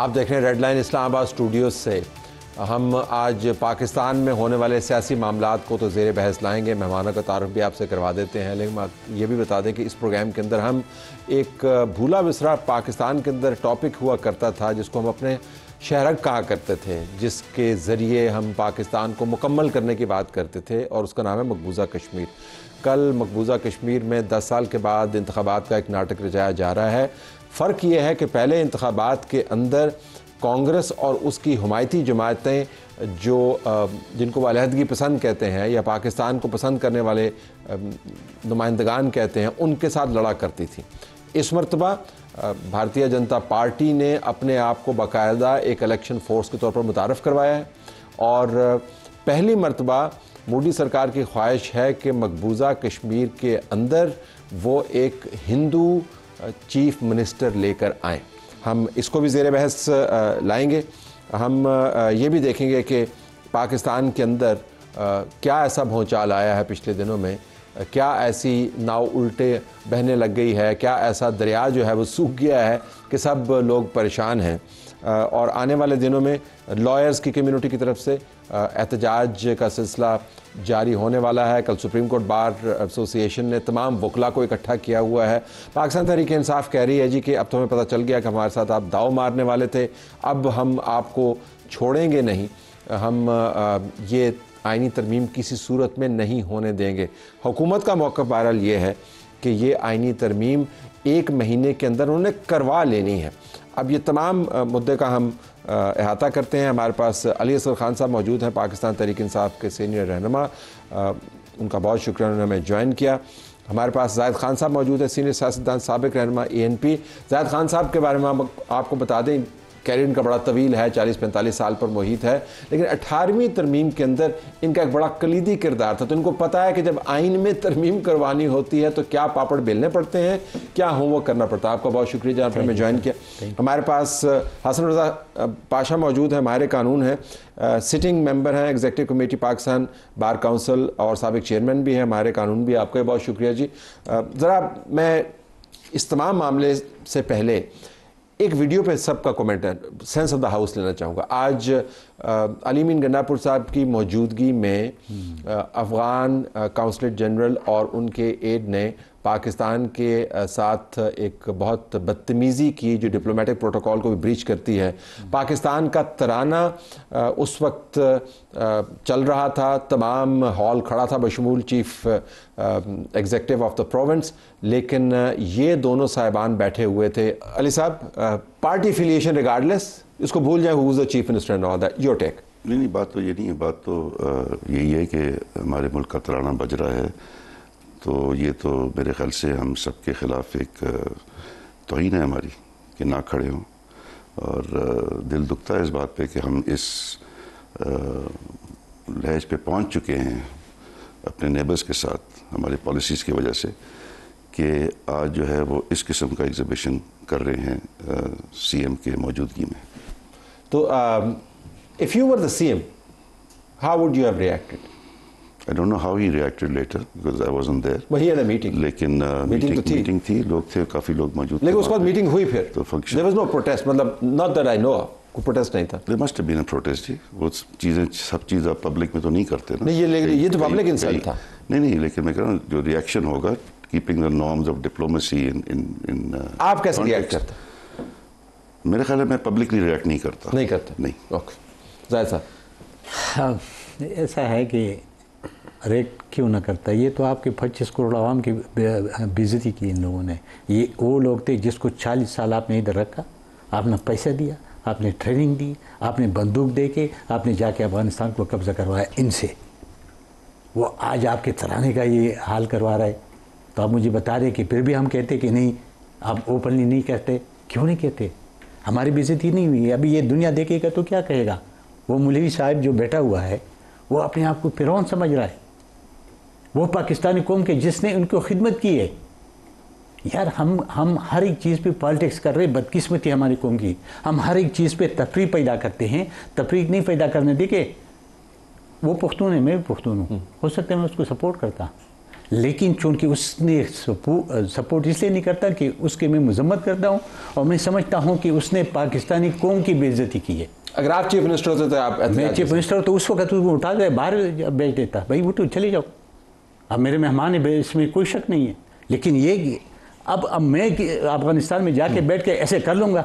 آپ دیکھ رہے ہیں ریڈ لائن اسلام آباد اسٹوڈیوز سے. ہم آج پاکستان میں ہونے والے سیاسی معاملات کو تو زیر بحث لائیں گے. مہمانوں کا تعارف بھی آپ سے کروا دیتے ہیں, لیکن یہ بھی بتا دیں کہ اس پروگرام کے اندر ہم ایک بھولا بسرا پاکستان کے اندر ٹاپک ہوا کرتا تھا جس کو ہم اپنے شہرک کہا کرتے تھے, جس کے ذریعے ہم پاکستان کو مکمل کرنے کی بات کرتے تھے, اور اس کا نام ہے مقبوضہ کشمیر. کل مقبوضہ کشمیر میں 10 سال کے بعد انتخابات کا ایک ناٹک رچایا جا رہا ہے. فرق یہ ہے کہ پہلے انتخابات کے اندر کانگریس اور اس کی حمایتی جماعتیں جو جن کو علیحدگی پسند کہتے ہیں یا پاکستان کو پسند کرنے والے نمائندگان کہتے ہیں, ان کے ساتھ لڑا کرتی تھی. اس مرتبہ بھارتیہ جنتا پارٹی نے اپنے آپ کو باقاعدہ ایک الیکشن فورس کے طور پر متعارف کروایا ہے, اور پہلی مرتبہ مودی سرکار کی خواہش ہے کہ مقبوضہ کشمیر کے اندر وہ ایک ہندو چیف منسٹر لے کر آئیں. ہم اس کو بھی زیر بحث لائیں گے. ہم یہ بھی دیکھیں گے کہ پاکستان کے اندر کیا ایسا بھونچال آیا ہے پچھلے دنوں میں, کیا ایسی ناؤ الٹے بہنے لگ گئی ہے, کیا ایسا دریا جو ہے وہ سوکھ گیا ہے کہ سب لوگ پریشان ہیں. اور آنے والے دنوں میں لائرز کی کمیونٹی کی طرف سے احتجاج کا سلسلہ جاری ہونے والا ہے. کل سپریم کورٹ بار ایسوسی ایشن نے تمام وکلاء کو اکٹھا کیا ہوا ہے. پاکستان تحریک انصاف کہہ رہی ہے جی کہ اب تو ہمیں پتہ چل گیا کہ ہمارے ساتھ آپ داؤ مارنے والے تھے, اب ہم آپ کو چھوڑیں گے نہیں, ہم یہ آئینی ترمیم کسی صورت میں نہیں ہونے دیں گے. حکومت کا موقف بہرحال یہ ہے کہ یہ آئینی ترمیم 1 مہینے کے اندر انہوں نے کروا لینی ہے. اب یہ تمام مدعے کا ہم احاطہ کرتے ہیں. ہمارے پاس علی اصغر خان صاحب موجود ہیں, پاکستان تحریک انصاف کے سینئر رہنما. ان کا بہت شکریہ, انہوں نے ہمیں جوائن کیا. ہمارے پاس زاہد خان صاحب موجود ہیں, سینئر سیاستدان, سابق رہنما ANP. زاہد خان صاحب کے بارے میں ہم آپ کو بتا دیں, کیریئر ان کا بڑا طویل ہے, 40-45 سال پر محیط ہے, لیکن 18ویں ترمیم کے اندر ان کا ایک بڑا کلیدی کردار تھا. تو ان کو پتہ ہے کہ جب آئین میں ترمیم کروانی ہوتی ہے تو کیا پاپڑ بیلنے پڑتے ہیں, کیا ہوم ورک کرنا پڑتا ہے. آپ کا بہت شکریہ جہاں پر ہمیں جوائن کیا. ہمارے پاس حسن رضا پاشا موجود ہیں, ماہر قانون ہیں, سٹنگ ممبر ہیں executive committee Pakistan bar council اور سابق چیئرمین بھی ہیں. ماہر قانون بھی, آپ کا بہت شکریہ جی. ذرا میں اس تمام معاملے سے پہلے ایک ویڈیو پہ سب کا کومنٹ ہے, سینس آف دا ہاؤس لینا چاہوں گا. آج علی مین گنڈاپور صاحب کی موجودگی میں افغان کونسلیٹ جنرل اور ان کے ایڈ نے پاکستان کے ساتھ ایک بہت بدتمیزی کی جو ڈپلومیٹک پروٹوکول کو بھی بریچ کرتی ہے. پاکستان کا ترانہ اس وقت چل رہا تھا, تمام ہال کھڑا تھا بشمول chief executive of the province, لیکن یہ دونوں صاحبان بیٹھے ہوئے تھے. علی صاحب, پارٹی افیلیشن ریگارڈلیس, اس کو بھول جائیں, who is the chief minister and all that, your take. نہیں, بات تو یہ نہیں ہے. بات تو یہی ہے کہ ہمارے ملک کا ترانہ بج رہا ہے, تو یہ تو میرے خیال سے ہم سب کے خلاف ایک توہین ہے ہماری کہ نہ کھڑے ہوں, اور دل دکھتا ہے اس بات پہ کہ ہم اس لہج پہ پہنچ چکے ہیں اپنے نیبرز کے ساتھ ہماری پالیسیز کی وجہ سے, کہ آج جو ہے وہ اس قسم کا ایگزیبیشن کر رہے ہیں CM کے موجودگی میں. تو if you were the CM, how would you have reacted? I don't know how he reacted later because I wasn't there. But he had a meeting. لیکن میٹنگ تھی, لوگ تھے, کافی لوگ موجود تھے. لیکن اس کے بعد میٹنگ ہوئی پھر, تو function. there was no protest, مطلب not that I know of, کوئی پروٹیسٹ نہیں تھا. There must have been a protest جی. وہ چیزیں, سب چیز آپ پبلک میں تو نہیں کرتے نا. نہیں, یہ تو پبلک انسلٹ تھا. نہیں, لیکن میں کہہ رہا ہوں جو ریئیکشن ہوگا, keeping the norms of diplomacy in آپ کیسے ریئیکٹ کرتے؟ میرے خیال ہے میں پبلکلی ریئیکٹ نہیں کرتا. نہیں کرتے؟ نہیں. اوکے. زاہد صاحب, ایسا ہے کہ ریٹ کیوں نہ کرتا, یہ تو آپ کے 25 کروڑ عوام کی بے عزتی کی ان لوگوں نے. یہ وہ لوگ تھے جس کو 40 سال آپ نے ادھر رکھا, آپ نے پیسہ دیا, آپ نے ٹریننگ دی, آپ نے بندوق دے کے آپ نے جا کے افغانستان کو قبضہ کروایا ان سے. وہ آج آپ کے ترانے کا یہ حال کروا رہا ہے. تو آپ مجھے بتا رہے کہ پھر بھی ہم کہتے کہ نہیں, آپ اوپنلی نہیں کہتے. کیوں نہیں کہتے؟ ہماری بے عزتی نہیں ہوئی. ابھی یہ دنیا دیکھے گا تو کیا کہے گا؟ وہ مولوی صاحب جو بیٹھا ہوا ہے وہ اپنے آپ کو فرعون سمجھ رہا ہے. وہ پاکستانی قوم کے جس نے ان کو خدمت کی ہے. یار ہم ہر ایک چیز پہ پالیٹکس کر رہے, بدقسمتی ہماری قوم کی. ہم ہر ایک چیز پہ تفریح پیدا کرتے ہیں. تفریح نہیں پیدا کرنے دے کہ وہ پختون ہے, میں بھی پختون ہوں, ہو سکتا ہے میں اس کو سپورٹ کرتا, لیکن چونکہ اس نے سپورٹ اس لیے نہیں کرتا کہ اس کی میں مذمت کرتا ہوں اور میں سمجھتا ہوں کہ اس نے پاکستانی قوم کی بے عزتی کی ہے. اگر آپ چیف منسٹر ہوتے تو آپ میں چیف منسٹر تو اس وقت اس کو اٹھا کے باہر بیچ دیتا, بھائی اٹھو چلے جاؤ, اب میرے مہمان ہیں, اس میں کوئی شک نہیں ہے. لیکن یہ اب میں افغانستان میں جا کے بیٹھ کے ایسے کر لوں گا.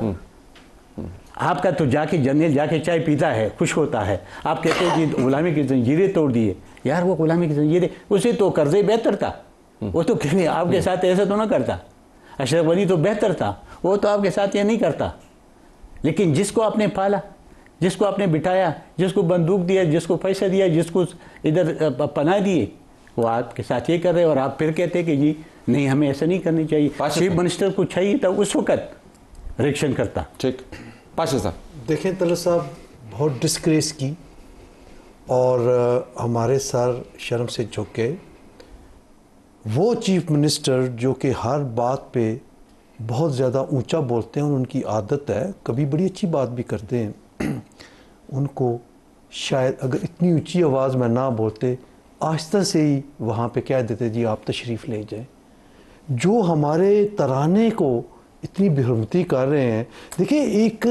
آپ کا تو جا کے جنرل جا کے چائے پیتا ہے, خوش ہوتا ہے, آپ کہتے ہیں کہ غلامی کی زنجیریں توڑ دیے. یار وہ غلامی کی زنجیریں, اسے تو قرضے بہتر تھا, وہ تو آپ کے ساتھ ایسا تو نہ کرتا. اشرف غنی تو بہتر تھا, وہ تو آپ کے ساتھ یہ نہیں کرتا. لیکن جس کو آپ نے پالا, جس کو آپ نے بٹھایا, جس کو بندوق دیا, جس کو پیسہ دیا, جس کو ادھر پناہ دیے, وہ آپ کے ساتھ یہ کر رہے, اور آپ پھر کہتے کہ جی نہیں ہمیں ایسا نہیں کرنی چاہیے. چیف منسٹر کو چاہیے تھا اس وقت ریئیکشن کرتا. ٹھیک, پاشا صاحب دیکھیں طلعت صاحب, بہت ڈسکریس کی اور ہمارے سر شرم سے جھک گئے. وہ چیف منسٹر جو کہ ہر بات پہ بہت زیادہ اونچا بولتے ہیں اور ان کی عادت ہے, کبھی بڑی اچھی بات بھی کرتے ہیں, ان کو شاید اگر اتنی اونچی آواز میں نہ بولتے, آہستہ سے ہی وہاں پہ کہہ دیتے جی آپ تشریف لے جائیں. جو ہمارے ترانے کو اتنی بے حرمتی کر رہے ہیں, دیکھیں ایک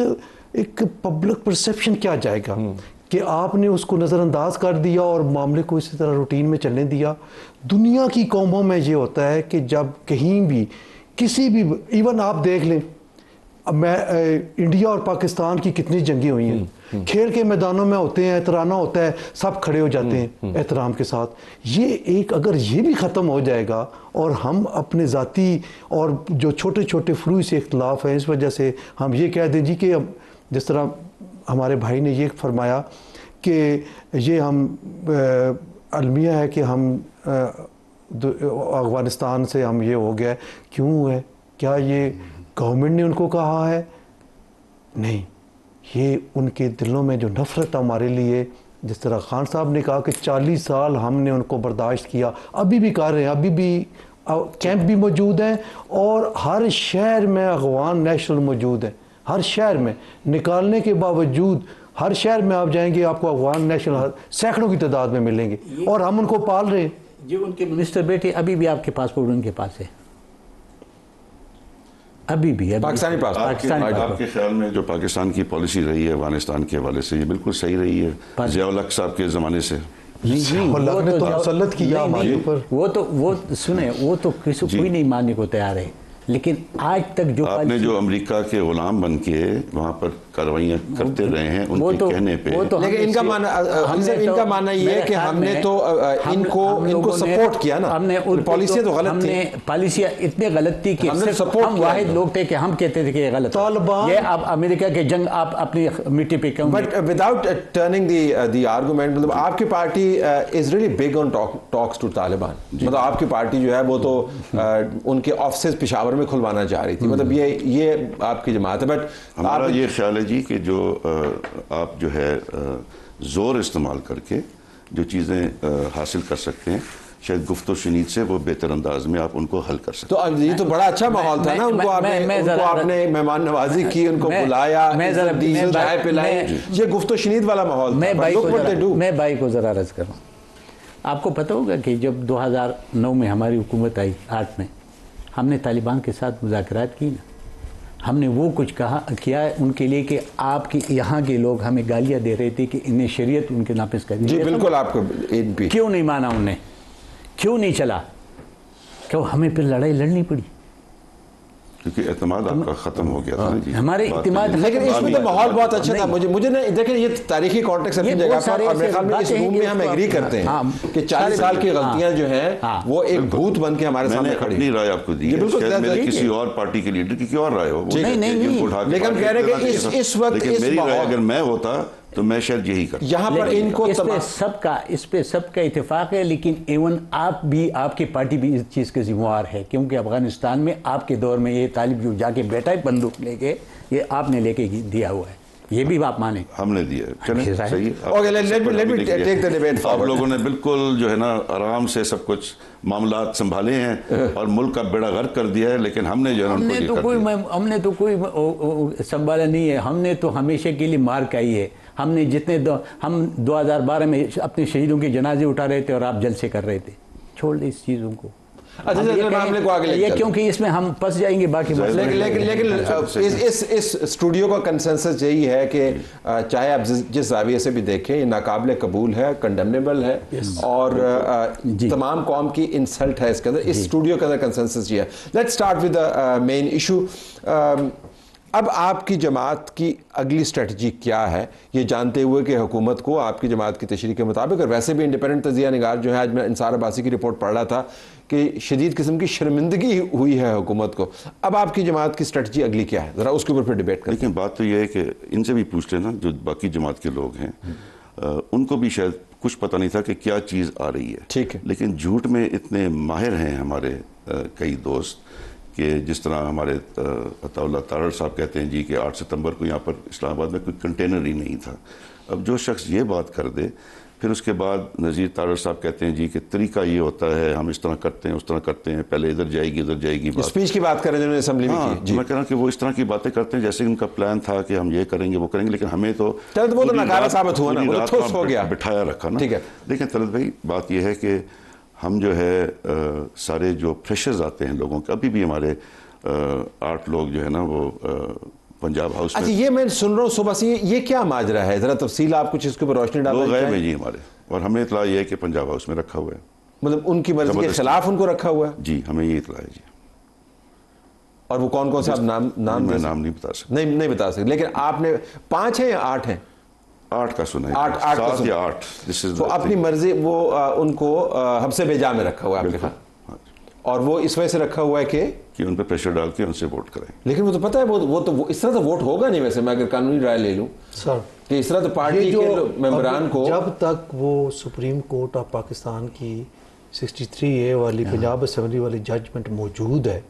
پبلک پرسیپشن کیا جائے گا کہ آپ نے اس کو نظر انداز کر دیا اور معاملے کو اسی طرح روٹین میں چلنے دیا. دنیا کی قوموں میں یہ ہوتا ہے کہ جب کہیں بھی کسی بھی, ایون آپ دیکھ لیں میں انڈیا اور پاکستان کی کتنی جنگیں ہوئی ہیں, کھیل کے میدانوں میں ہوتے ہیں, ترانہ ہوتا ہے, سب کھڑے ہو جاتے ہیں احترام کے ساتھ. یہ ایک اگر یہ بھی ختم ہو جائے گا اور ہم اپنے ذاتی اور جو چھوٹے چھوٹے فروئی سے اختلاف ہیں اس وجہ سے ہم یہ کہہ دیں جی کہ جس طرح ہمارے بھائی نے یہ فرمایا کہ یہ ہم المیہ ہے کہ ہم افغانستان سے ہم یہ ہو گیا, کیوں ہے, کیا یہ گورنمنٹ نے ان کو کہا ہے؟ نہیں, یہ ان کے دلوں میں جو نفرت ہمارے لیے, جس طرح خان صاحب نے کہا کہ 40 سال ہم نے ان کو برداشت کیا, ابھی بھی کر رہے ہیں, ابھی بھی کیمپ بھی موجود ہیں اور ہر شہر میں افغان نیشنل موجود ہیں, ہر شہر میں. نکالنے کے باوجود ہر شہر میں آپ جائیں گے آپ کو افغان نیشنل سینکڑوں کی تعداد میں ملیں گے, اور ہم ان کو پال رہے ہیں. جو ان کے منسٹر بیٹے ابھی بھی آپ کے پاسپورٹ ان کے پاس ہے, ابھی بھی پاکستانی پاسپورٹ. آپ کے خیال میں جو پاکستان کی پالیسی رہی ہے افغانستان کے حوالے سے, یہ بالکل صحیح رہی ہے ضیاء الحق صاحب کے زمانے سے؟ وہ سنیں, وہ تو کوئی نہیں ماننے کو تیار ہے, لیکن آج تک جو آپ نے جو امریکہ کے غلام بن کے وہاں پر کاروائیاں کرتے رہے ہیں ان کے کہنے پہ, لیکن ان کا ماننا یہ ہے کہ ہم نے تو ان کو سپورٹ کیا نا, پالیسیاں تو غلط تھیں, پالیسیاں اتنے غلط تھی کہ ہم واحد لوگ تھے کہ ہم کہتے تھے کہ یہ غلط ہے. یہ آپ امریکہ کے جنگ آپ اپنی مٹی پہ کیوں, but without turning the argument, مطلب آپ کی party is really big on talks to Taliban. مطلب آپ کی پارٹی جو ہے وہ تو ان کے آفسز پشاور میں کھلوانا چاہ رہی تھی, مطلب یہ آپ کی جماعت ہے. بٹ ہمارا یہ خیال ہے جی کہ جو آپ جو ہے زور استعمال کر کے جو چیزیں حاصل کر سکتے ہیں, شاید گفت و شنید سے وہ بہتر انداز میں آپ ان کو حل کر سکتے ہیں. تو یہ تو بڑا اچھا ماحول تھا نا, ان کو آپ نے مہمان نوازی کی, ان کو بلایا, چائے پلائی, یہ گفت و شنید والا ماحول تھا. میں بھائی کو ذرا عرض کروں, آپ کو پتہ ہوگا کہ جب 2009 میں ہماری حکومت آئی 8 میں, ہم نے طالبان کے ساتھ مذاکرات کی نا, ہم نے وہ کچھ کیا ان کے لیے کہ آپ کی یہاں کے لوگ ہمیں گالیاں دے رہے تھے کہ انہیں شریعت ان کے نافذ کر دی. جی بالکل, آپ کو کیوں نہیں مانا انہیں, کیوں نہیں چلا, کیوں ہمیں پھر لڑائی لڑنی پڑی, کیونکہ اعتماد آپ کا ختم ہو گیا تھا نا جی. ہمارے اعتماد, لیکن اس میں تو ماحول بہت اچھا تھا. مجھے نا دیکھیں یہ تاریخی کانٹیکسٹ اپنی جگہ پر, اور میرے خیال میں اس روم میں ہم ایگری کرتے ہیں کہ 40 سال کی غلطیاں جو ہیں وہ ایک بھوت بن کے ہمارے سامنے کھڑی. اپنی رائے آپ کو دی ہے, شاید میرے کسی اور پارٹی کے لیڈر کی اور رائے ہو, لیکن ہم کہہ رہے ہیں کہ اس وقت میری رائے اگر میں ہوتا تو میں شاید یہی کرتا. یہاں پر ان کو اس پہ سب کا اتفاق ہے, لیکن ایون آپ کی پارٹی بھی اس چیز کے ذمہ دار ہے, کیونکہ افغانستان میں آپ کے دور میں یہ طالب جو جا کے بیٹھا ہے بندوق لے کے, یہ آپ نے لے کے دیا ہوا ہے, یہ بھی آپ مانیں. ہم نے دیا, صحیح. آپ لوگوں نے بالکل جو ہے نا آرام سے سب کچھ معاملات سنبھالے ہیں اور ملک کا بیڑا غرق کر دیا ہے, لیکن ہم نے جو ہے ہم نے تو کوئی سنبھالا نہیں ہے. ہم نے تو ہمیشہ کے لیے مار کھائی ہے. ہم نے ہم 2012 میں اپنے شہیدوں کے جنازے اٹھا رہے تھے اور آپ جلسے کر رہے تھے. چھوڑ دیں اس چیزوں کو. اچھا معاملے کو آگے یہ کیونکہ اس میں ہم پھنس جائیں گے باقی مسئلے. لیکن اس اسٹوڈیو کا کنسنسس یہی ہے کہ چاہے آپ جس زاویے سے بھی دیکھیں یہ ناقابل قبول ہے, کنڈمنیبل ہے, اور تمام قوم کی انسلٹ ہے اس کے اندر. اس اسٹوڈیو کے اندر کنسنسس یہ ہے. Let's start with the main issue. اب آپ کی جماعت کی اگلی اسٹریٹجی کیا ہے, یہ جانتے ہوئے کہ حکومت کو آپ کی جماعت کی تشریح کے مطابق, اور ویسے بھی انڈیپینڈنٹ تجزیہ نگار جو ہے, آج میں انصار عباسی کی رپورٹ پڑھ رہا تھا کہ شدید قسم کی شرمندگی ہوئی ہے حکومت کو. اب آپ کی جماعت کی اسٹریٹجی اگلی کیا ہے, ذرا اس کے اوپر پھر ڈیبیٹ کریں. لیکن بات تو یہ ہے کہ ان سے بھی پوچھ لینا جو باقی جماعت کے لوگ ہیں, ان کو بھی شاید کچھ پتہ نہیں تھا کہ کیا چیز آ رہی ہے. ٹھیک ہے. لیکن جھوٹ میں اتنے ماہر ہیں ہمارے کئی دوست کہ جس طرح ہمارے عطا اللہ تارڑ صاحب کہتے ہیں جی کہ 8 ستمبر کو یہاں پر اسلام آباد میں کوئی کنٹینر ہی نہیں تھا. اب جو شخص یہ بات کر دے, پھر اس کے بعد نذیر تارڑ صاحب کہتے ہیں جی کہ طریقہ یہ ہوتا ہے, ہم اس طرح کرتے ہیں اس طرح کرتے ہیں, پہلے ادھر جائے گی اسپیچ کی بات کریں جنہوں نے اسمبلی میں کی. میں کہہ رہا ہوں کہ وہ اس طرح کی باتیں کرتے ہیں جیسے ان کا پلان تھا کہ ہم یہ کریں گے وہ کریں گے, لیکن ہمیں تو ناکارہ ثابت ہوا نا, بٹھایا رکھا نا. ٹھیک ہے. لیکن طلعت بھائی بات یہ ہے کہ ہم جو ہے سارے جو فریشرز آتے ہیں لوگوں کے, ابھی بھی ہمارے 8 لوگ جو ہے نا وہ پنجاب ہاؤس میں. اچھا یہ میں سن رہا ہوں صبح سے, یہ کیا ماجرا ہے, ذرا تفصیل آپ کچھ اس کے اوپر روشنی ڈالنا. لوگ غائب ہیں جی ہمارے, اور ہمیں اطلاع یہ ہے کہ پنجاب ہاؤس میں رکھا ہوا ہے. مطلب ان کی مرضی کے خلاف ان کو رکھا ہوا ہے؟ جی ہمیں یہ اطلاع ہے جی. اور وہ کون کون سے آپ نام میں نام نہیں بتا سکتا. نہیں بتا سکتے, لیکن آپ نے 5 ہیں یا 8 ہیں؟ 8 کا سنا ہے. 7 یا 8 تو اپنی مرضی وہ ان کو حبس بجا میں رکھا ہوا ہے آپ کے خلاف, اور وہ اس وجہ سے رکھا ہوا ہے کہ ان پہ پریشر ڈال کے ان سے ووٹ کریں. لیکن وہ تو پتہ ہے وہ تو اس طرح تو ووٹ ہوگا نہیں. ویسے میں اگر قانونی رائے لے لوں سر کہ اس طرح تو پارٹی کے ممبران کو, جب تک وہ سپریم کورٹ آف پاکستان کی 63A والی پنجاب اسمبلی والی ججمنٹ موجود ہے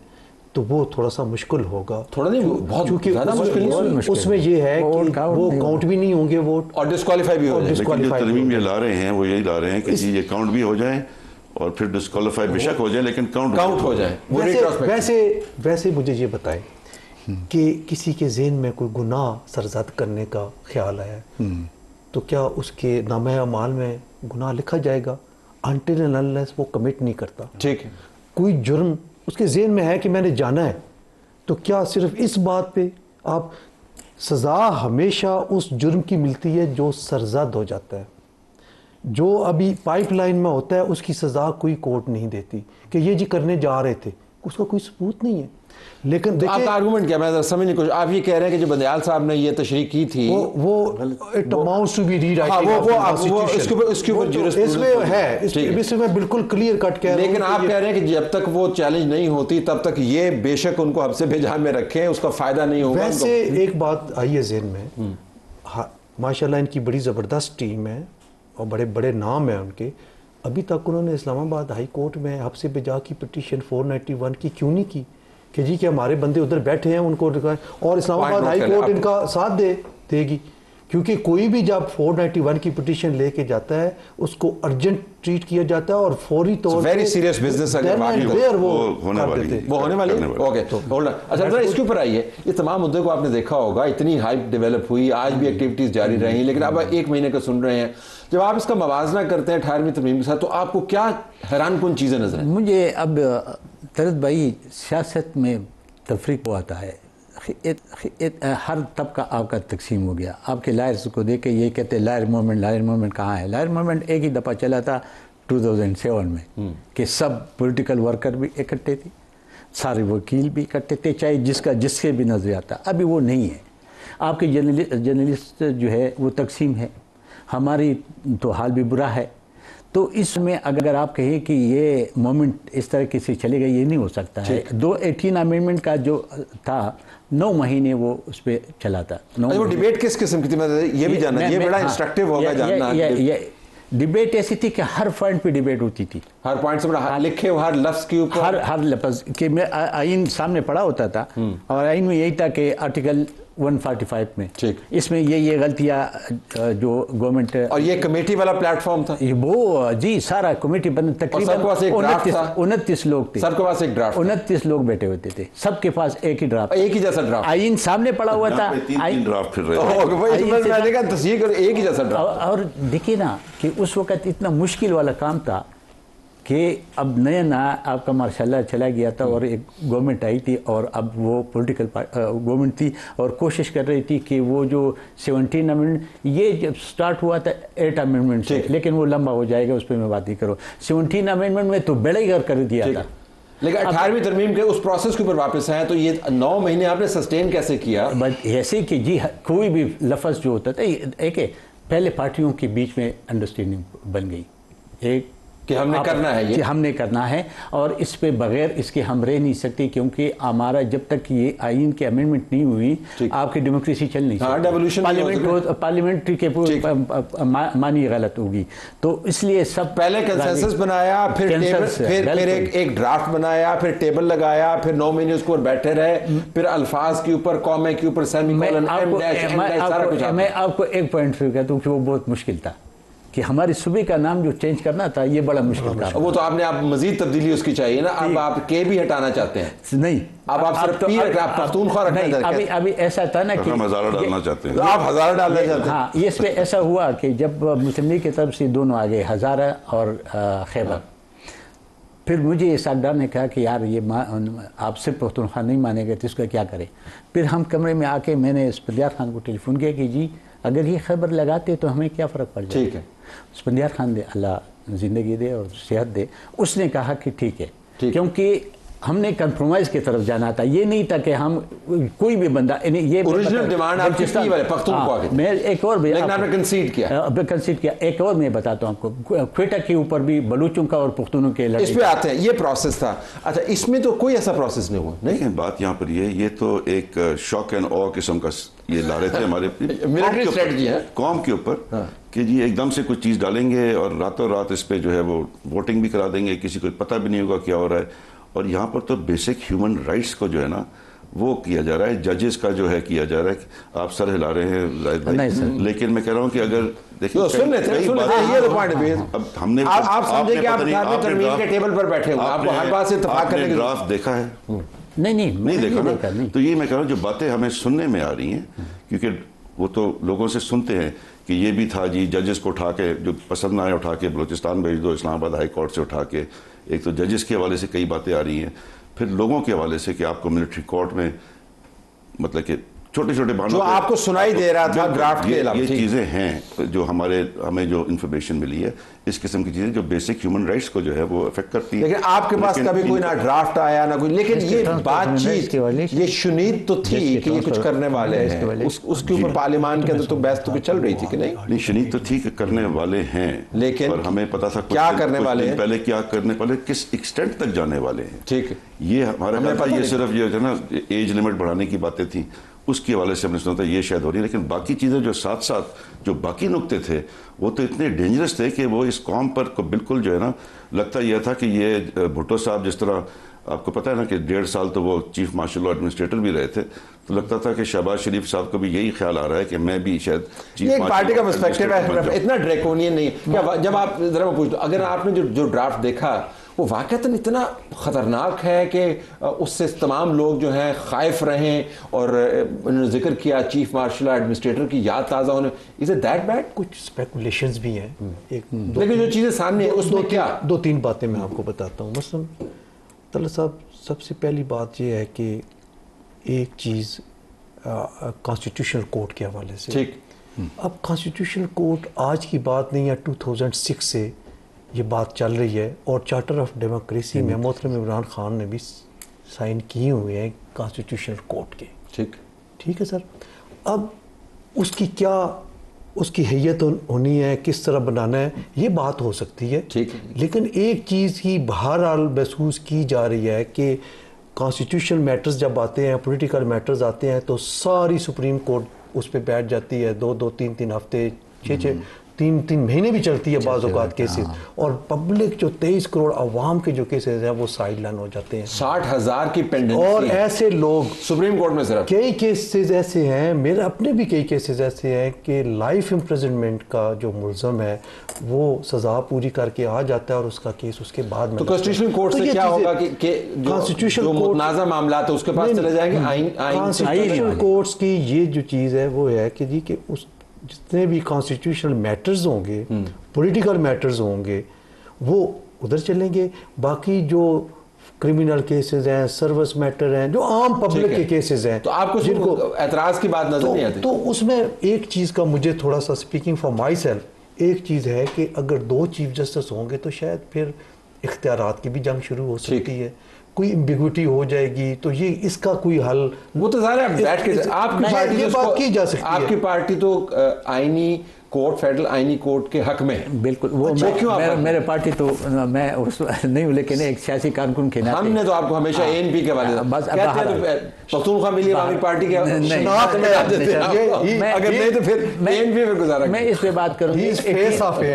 تو وہ تھوڑا سا مشکل ہوگا. تھوڑا نہیں, بہت زیادہ مشکل. اس میں یہ ہے کہ وہ کاؤنٹ بھی نہیں ہوں گے ووٹ, اور ڈسکوالیفائی بھی ہو جائیں. لیکن جو ترمیم یہ لا رہے ہیں وہ یہی لا رہے ہیں کہ یہ کاؤنٹ بھی ہو جائیں اور پھر ڈسکوالیفائی بے شک ہو جائے لیکن کاؤنٹ ہو جائے. ویسے مجھے یہ بتائیں کہ کسی کے ذہن میں کوئی گناہ سرزد کرنے کا خیال آیا تو کیا اس کے نامہ اعمال میں گناہ لکھا جائے گا؟ انٹل اینڈ انلیس وہ کمٹ نہیں کرتا. ٹھیک ہے. کوئی جرم اس کے ذہن میں ہے کہ میں نے جانا ہے, تو کیا صرف اس بات پہ آپ سزا ہمیشہ اس جرم کی ملتی ہے جو سرزد ہو جاتا ہے. جو ابھی پائپ لائن میں ہوتا ہے اس کی سزا کوئی کورٹ نہیں دیتی کہ یہ جی کرنے جا رہے تھے, اس کا کوئی ثبوت نہیں ہے. لیکن آپ کا آرگومنٹ کیا, میں سمجھ نہیں کچھ. آپ یہ کہہ رہے ہیں کہ جو بندیال صاحب نے یہ تشریح کی تھی وہ it amounts to be rewriting, اس میں ہے, اس میں بالکل کلیئر کٹ کہہ رہا ہوں. لیکن آپ کہہ رہے ہیں کہ جب تک وہ چیلنج نہیں ہوتی تب تک یہ بے شک ان کو حبس بجا میں رکھیں, اس کا فائدہ نہیں ہوگا. ویسے ایک بات آئی ہے ذہن میں, ماشاءاللہ ان کی بڑی زبردست ٹیم ہے اور بڑے بڑے نام ہیں ان کے. ابھی تک انہوں نے اسلام آباد ہائی کورٹ میں حبس بجا کی پٹیشن 491 کی کیوں نہیں کی کہ جی کہ ہمارے بندے ادھر بیٹھے ہیں ان کو, اور اسلام آباد ہائی کورٹ ان کا ساتھ دے گی. کیونکہ کوئی بھی جب 491 کی پٹیشن لے کے جاتا ہے اس کو ارجنٹ ٹریٹ کیا جاتا ہے اور فوری طور پر ویری سیریس بزنس وہ ہونے والی. اوکے اچھا ذرا اس کے اوپر آئیے. یہ تمام مدعے کو آپ نے دیکھا ہوگا, اتنی ہائپ ڈیولپ ہوئی, آج بھی ایکٹیویٹیز جاری رہی, لیکن اب 1 مہینے کا سن رہے ہیں. جب آپ اس کا موازنہ کرتے ہیں 18ویں ترمیم کے ساتھ تو آپ کو کیا حیران کن چیزیں نظر آئیں؟ مجھے اب طلعت بھائی سیاست میں تفریق آتا ہے, ہر طبقہ آپ کا تقسیم ہو گیا. آپ کے لائرز کو دیکھ کے یہ کہتے ہیں لائر موومنٹ کہاں ہے. لائر موومنٹ ایک ہی دفعہ چلا تھا 2007 میں کہ سب پولیٹیکل ورکر بھی اکٹھے تھے, سارے وکیل بھی اکٹھے تھے, چاہے جس کے بھی نظر آتا. ابھی وہ نہیں ہے. آپ کے جرنلسٹ جو ہے وہ تقسیم ہے, ہماری تو حال بھی برا ہے. تو اس میں اگر آپ کہیں کہ یہ مومنٹ اس طرح سے چلے گا, یہ نہیں ہو سکتا ہے. 18 امینڈمنٹ کا جو تھا 9 مہینے وہ اس پہ چلا تھا. وہ ڈیبیٹ کس قسم کی تھی, میں یہ بھی جاننا, یہ بڑا انسٹرکٹیو ہوگا جاننا. یہ ڈیبیٹ ایسی تھی کہ ہر پوائنٹ پہ ڈیبیٹ ہوتی تھی, ہر پوائنٹ سے بڑا لکھے ہر لفظ کے اوپر, ہر لفظ کہ میں آئین سامنے پڑھا ہوتا تھا, اور آئین میں یہی تھا کہ آرٹیکل 145 میں اس میں یہ غلطیاں جو گورنمنٹ, اور یہ کمیٹی والا پلیٹ فارم تھا وہ جی سارا کمیٹی بند, تقریباً 29 لوگ تھے. سب کے پاس ایک ڈرافٹ, 29 لوگ بیٹھے ہوتے تھے, سب کے پاس ایک ہی ڈرافٹ, ایک ہی جیسا ڈرافٹ, آئین سامنے پڑا ہوا تھا, اور دیکھیے نا کہ اس وقت اتنا مشکل والا کام تھا کہ اب نیا آپ کا ماشاءاللہ چلا گیا تھا اور ایک گورنمنٹ آئی تھی اور اب وہ پولیٹیکل گورنمنٹ تھی اور کوشش کر رہی تھی کہ وہ جو 17 امینڈمنٹ یہ جب سٹارٹ ہوا تھا 8 امینڈمنٹ سے، لیکن وہ لمبا ہو جائے گا، اس پہ میں بات نہیں کروں. 17 امینڈمنٹ میں تو بیڑا ہی کر دیا تھا. لیکن 18ویں ترمیم کے اس پروسیس کے اوپر واپس آئے تو یہ 9 مہینے آپ نے سسٹین کیسے کیا؟ ایسے کہ جی کوئی بھی لفظ جو ہوتا تھا ایک پہلے پارٹیوں کے بیچ میں انڈرسٹینڈنگ بن گئی ایک کہ ہم نے کرنا ہے، یہ ہم نے کرنا ہے اور اس پہ بغیر اس کے ہم رہ نہیں سکتے، کیونکہ ہمارا جب تک یہ آئین کی امینڈمنٹ نہیں ہوئی آپ کی ڈیموکریسی چل نہیں سکتی. پارلیمنٹ کے معنی غلط ہوگی. تو اس لیے سب پہلے کنسنسس بنایا، پھر ایک ڈرافٹ بنایا، پھر ٹیبل لگایا، پھر 9 مہینے اس کو بیٹھے رہے، پھر الفاظ کے اوپر، کومے کے اوپر سیمی کولن سارا کچھ. میں آپ کو ایک پوائنٹ کہتا ہوں کہ وہ بہت مشکل تھا کہ ہماری صوبے کا نام جو چینج کرنا تھا یہ بڑا مشکل تھا. وہ تو آپ نے مزید تبدیلی اس کی چاہیے نا. اب آپ کے بھی ہٹانا چاہتے ہیں؟ نہیں، اب آپ صرف پختونخوا رکھنا چاہتے ہیں. ابھی ایسا تھا نا کہ ہم ہزارہ ڈالنا چاہتے ہیں. آپ ہزارہ ڈالنا چاہتے ہیں. ہاں، اس پہ ایسا ہوا کہ جب مسلم لیگ کی طرف سے دونوں آگے ہزارہ اور خیبر، پھر مجھے اس سردار نے کہا کہ یار یہ آپ صرف پختونخوا نہیں مانے گے تو اس کا کیا کریں. پھر ہم کمرے میں آ کے میں نے اسفندیار خان کو ٹیلی فون کیا کہ جی اگر یہ خیبر لگاتے تو ہمیں کیا فرق پڑ جائے. ٹھیک ہے. اسفندیار خان دے اللہ زندگی دے اور صحت دے، اس نے کہا کہ ٹھیک ہے، کیونکہ ہم نے کمپرومائز کی طرف جانا تھا. یہ نہیں تھا کہ ہم کوئی بھی بندہ یہ اوریجنل ڈیمانڈ آپ کی تھی والے پختونخوا کی، میں ایک اور بھی لیکن آپ نے کنسیڈ کیا. ایک اور میں بتاتا ہوں آپ کو، کوئٹہ کے اوپر بھی بلوچوں کا اور پختونوں کے لڑائی، اس پہ آتے ہیں. یہ پروسیس تھا. اچھا، اس میں تو کوئی ایسا پروسیس نہیں ہوا. نہیں، بات یہاں پر یہ تو ایک شاک اینڈ آ قسم کا یہ لا رہے تھے ہمارے ملٹری اسٹریٹجی ہے قوم کے اوپر کہ جی ایک دم سے کچھ چیز ڈالیں گے اور راتوں رات اس پہ جو ہے وہ ووٹنگ بھی کرا دیں گے، کسی کو پتہ بھی نہیں ہوگا کیا ہو رہا ہے. اور یہاں پر تو بیسک ہیومن رائٹس کو جو ہے نا وہ کیا جا رہا ہے، ججز کا جو ہے کیا جا رہا ہے. آپ سر ہلا رہے ہیں زاہد بھائی، لیکن میں کہہ رہا ہوں کہ اگر دیکھیں اب ہم نے ڈرافٹ دیکھا ہے نہیں دیکھا نا، تو یہ میں کہہ رہا ہوں جو باتیں ہمیں سننے میں آ رہی ہیں، کیونکہ وہ تو لوگوں سے سنتے ہیں کہ یہ بھی تھا جی ججز کو اٹھا کے جو پسند نہ آئے اٹھا کے بلوچستان بھیج دو، اسلام آباد ہائی کورٹ سے اٹھا کے. ایک تو ججز کے حوالے سے کئی باتیں آ رہی ہیں، پھر لوگوں کے حوالے سے کہ آپ کو ملٹری کورٹ میں مطلب کہ چھوٹے چھوٹے بانوں جو آپ کو سنائی دے رہا تھا ڈرافٹ کے علاوہ. یہ چیزیں ہیں جو ہمیں جو انفارمیشن ملی ہے، اس قسم کی چیزیں جو بیسک ہیومن رائٹس کو جو ہے وہ افیکٹ کرتی ہیں. لیکن آپ کے پاس کبھی کوئی نہ ڈرافٹ آیا نہ کوئی، لیکن یہ بات چیت یہ شنید تو تھی کہ یہ کچھ کرنے والے ہیں. اس کے اوپر پارلیمان کے اندر تو بحث تو چل رہی تھی کہ نہیں شنید تو تھی کہ کرنے والے ہیں، لیکن اور ہمیں پتا تھا کیا کرنے والے ہیں، پہلے کیا کرنے والے، کس ایکسٹینٹ تک جانے والے ہیں. ٹھیک ہے. یہ ہمارے یہ صرف یہ ہے نا ایج لمٹ بڑھانے کی باتیں تھیں، اس کے حوالے سے ہم نے سنا تھا یہ شاید ہو رہی ہے. لیکن باقی چیزیں جو ساتھ ساتھ جو باقی نقطے تھے وہ تو اتنے ڈینجرس تھے کہ وہ اس قوم پر کو بالکل جو ہے نا لگتا یہ تھا کہ یہ بھٹو صاحب جس طرح آپ کو پتہ ہے نا کہ 1.5 سال تو وہ چیف مارشل لا ایڈمنسٹریٹر بھی رہے تھے، تو لگتا تھا کہ شہباز شریف صاحب کو بھی یہی خیال آ رہا ہے کہ میں بھی شاید چیف ایک پارٹی کا پرسپیکٹو ہے، اتنا ڈریکونین نہیں. جب آپ ذرا میں پوچھ دوں، اگر آپ نے جو ڈرافٹ دیکھا وہ واقعتاً اتنا خطرناک ہے کہ اس سے تمام لوگ جو ہیں خائف رہیں، اور انہوں نے ذکر کیا چیف مارشل ایڈمنسٹریٹر کی یاد تازہ ہونے. Is it that bad? کچھ اسپیکولیشنز بھی ہیں، لیکن جو چیزیں سامنے ہیں اس میں کیا 2-3 باتیں میں آپ کو بتاتا ہوں. مثلا طلعت صاحب، سب سے پہلی بات یہ ہے کہ ایک چیز کانسٹیٹیوشنل کورٹ کے حوالے سے. ٹھیک. اب کانسٹیٹیوشنل کورٹ آج کی بات نہیں ہے، 2006 سے یہ بات چل رہی ہے، اور چارٹر آف ڈیموکریسی میں محترم عمران خان نے بھی سائن کیے ہوئے ہیں کانسٹیٹیوشنل کورٹ کے. ٹھیک ہے سر. اب اس کی حیت ہونی ہے، کس طرح بنانا ہے، یہ بات ہو سکتی ہے. لیکن ایک چیز کی بہرحال محسوس کی جا رہی ہے کہ کانسٹیٹیوشنل میٹرز جب آتے ہیں، پولیٹیکل میٹرز آتے ہیں، تو ساری سپریم کورٹ اس پہ بیٹھ جاتی ہے. 2-3 ہفتے، 6 3 مہینے بھی چلتی ہے بعض اوقات کیسز، اور پبلک جو 23 کروڑ عوام کے جو کیسز ہیں وہ سائیڈ لائن ہو جاتے ہیں. 60,000 کی پینڈنسی، اور ایسے لوگ سپریم کورٹ میں صرف کئی کیسز ایسے ہیں، میرے اپنے بھی کئی کیسز ایسے ہیں کہ لائف امپریزنمنٹ کا جو ملزم ہے وہ سزا پوری کر کے آ جاتا ہے اور اس کا کیس اس کے بعد میں. تو کانسٹیٹیوشن کورٹ سے کیا ہوگا کہ جو متنازع معاملات ہیں اس کے پاس چلے جائیں گے؟ کانسٹیٹیوشنل کورٹس کی یہ جو چیز ہے وہ ہے کہ جی کہ اس جتنے بھی کانسٹیٹیوشنل میٹرز ہوں گے، پولیٹیکل میٹرز ہوں گے، وہ ادھر چلیں گے. باقی جو کرمنل کیسز ہیں, سروس میٹر ہیں, جو عام پبلک کے کیسز ہیں, تو آپ کو جن کو اعتراض کی بات نظر نہیں آتی؟ تو اس میں ایک چیز کا مجھے تھوڑا سا اسپیکنگ فار مائی سیلف ایک چیز ہے کہ اگر 2 چیف جسٹس ہوں گے تو شاید پھر اختیارات کی بھی جنگ شروع ہو سکتی ہے, کوئی امبیگوٹی ہو جائے گی, تو یہ اس کا کوئی حل وہ تو ظاہر ہے بیٹھ کے آپ کی پارٹی یہ بات کی جا سکتی ہے. آپ کی پارٹی تو آئینی کورٹ, فیڈرل آئینی کورٹ کے حق میں ہے. بالکل, وہ میرے پارٹی تو میں اس نہیں ہوں, لیکن ایک سیاسی کارکن کے ناطے ہم نے تو آپ کو ہمیشہ اے این پی کے والے پختونخوا ملی عوامی پارٹی کے شناخت میں اگر نہیں تو پھر اے این پی میں گزارا. میں اس پہ بات کروں گی,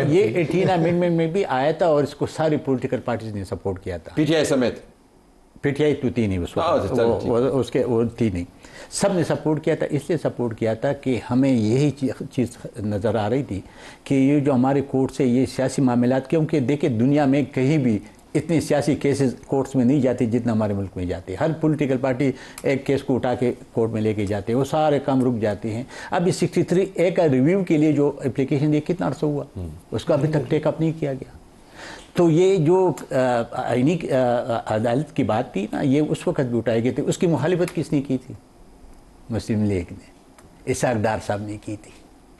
یہ 18 امینڈمنٹ میں بھی آیا تھا اور اس کو ساری پولیٹیکل پارٹیز نے سپورٹ کیا تھا, پی ٹی آئی سمیت. پی ٹی آئی تو تھی نہیں اس وقت, اس کے وہ تھی نہیں, سب نے سپورٹ کیا تھا. اس لیے سپورٹ کیا تھا کہ ہمیں یہی چیز نظر آ رہی تھی کہ یہ جو ہمارے کورٹ سے یہ سیاسی معاملات, کیونکہ دیکھیں دنیا میں کہیں بھی اتنے سیاسی کیسز کورٹس میں نہیں جاتے جتنا ہمارے ملک میں جاتے. ہر پولیٹیکل پارٹی ایک کیس کو اٹھا کے کورٹ میں لے کے جاتے ہیں, وہ سارے کام رک جاتے ہیں. اب یہ 63 اے کا ریویو کے لیے جو اپلیکیشن دی کتنا عرصہ ہوا, اس کا ابھی تک ٹیک اپ نہیں کیا گیا. تو یہ جو آئینی عدالت کی بات تھی نا, یہ اس وقت بھی اٹھائی گئی تھی. اس کی مخالفت کس نے کی تھی؟ مسلم لیگ نے, اسحاق ڈار صاحب نے کی تھی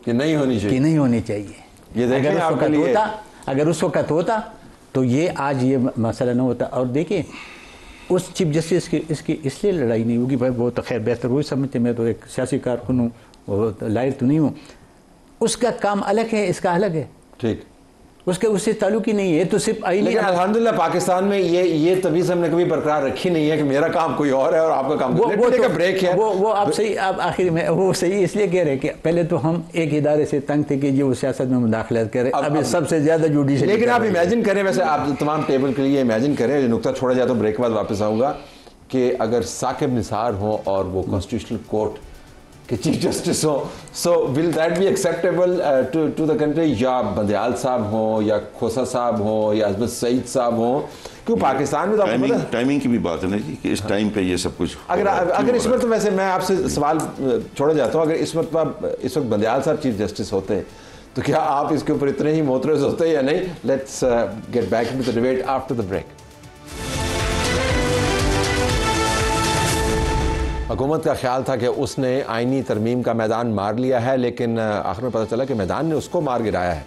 کہ نہیں ہونی چاہیے, کہ نہیں ہونی چاہیے. اگر اس وقت ہوتا تو یہ آج یہ مسئلہ نہ ہوتا. اور دیکھیں اس چیف جسٹس کی اس لیے لڑائی نہیں ہوگی, بھائی وہ تو خیر بہتر وہی سمجھتے, میں تو ایک سیاسی کارکن ہوں, وہ لائر تو نہیں ہوں. اس کا کام الگ ہے, اس کا الگ ہے, ٹھیک, اس سے تعلق ہی نہیں ہے. تو صرف لیکن الحمدللہ پاکستان میں یہ تمیز ہم نے کبھی برقرار رکھی نہیں ہے کہ میرا کام کوئی اور ہے اور آپ کا کام بریک ہے. وہ آپ صحیح, آپ آخر میں وہ صحیح اس لیے کہہ رہے کہ پہلے تو ہم ایک ادارے سے تنگ تھے کہ جو وہ سیاست میں مداخلت کرے, اب سب سے زیادہ جوڈیشل. لیکن آپ امیجن کریں, ویسے آپ تمام ٹیبل کے لیے امیجن کریں, جو نقطہ چھوڑا جائے تو بریک بعد واپس آؤں گا, کہ اگر ثاقب نثار ہوں اور وہ کانسٹیٹیوشنل کورٹ کہ چیف جسٹس ہوں, so will that be acceptable to the country, یا بندیال صاحب ہوں یا کھوسا صاحب ہوں یا عظمت سعید صاحب ہوں, کیوں پاکستان میں تو ٹائمنگ کی بھی بات ہے نا جی, کہ اس ٹائم پہ یہ سب کچھ اگر اس وقت, ویسے میں آپ سے سوال چھوڑا جاتا ہوں, اگر اس وقت بندیال صاحب چیف جسٹس ہوتے تو کیا آپ اس کے اوپر اتنے ہی معترض ہوتے یا نہیں؟ Let's get back to the debate after the break. حکومت کا خیال تھا کہ اس نے آئینی ترمیم کا میدان مار لیا ہے, لیکن آخر میں پتہ چلا کہ میدان نے اس کو مار گرایا ہے.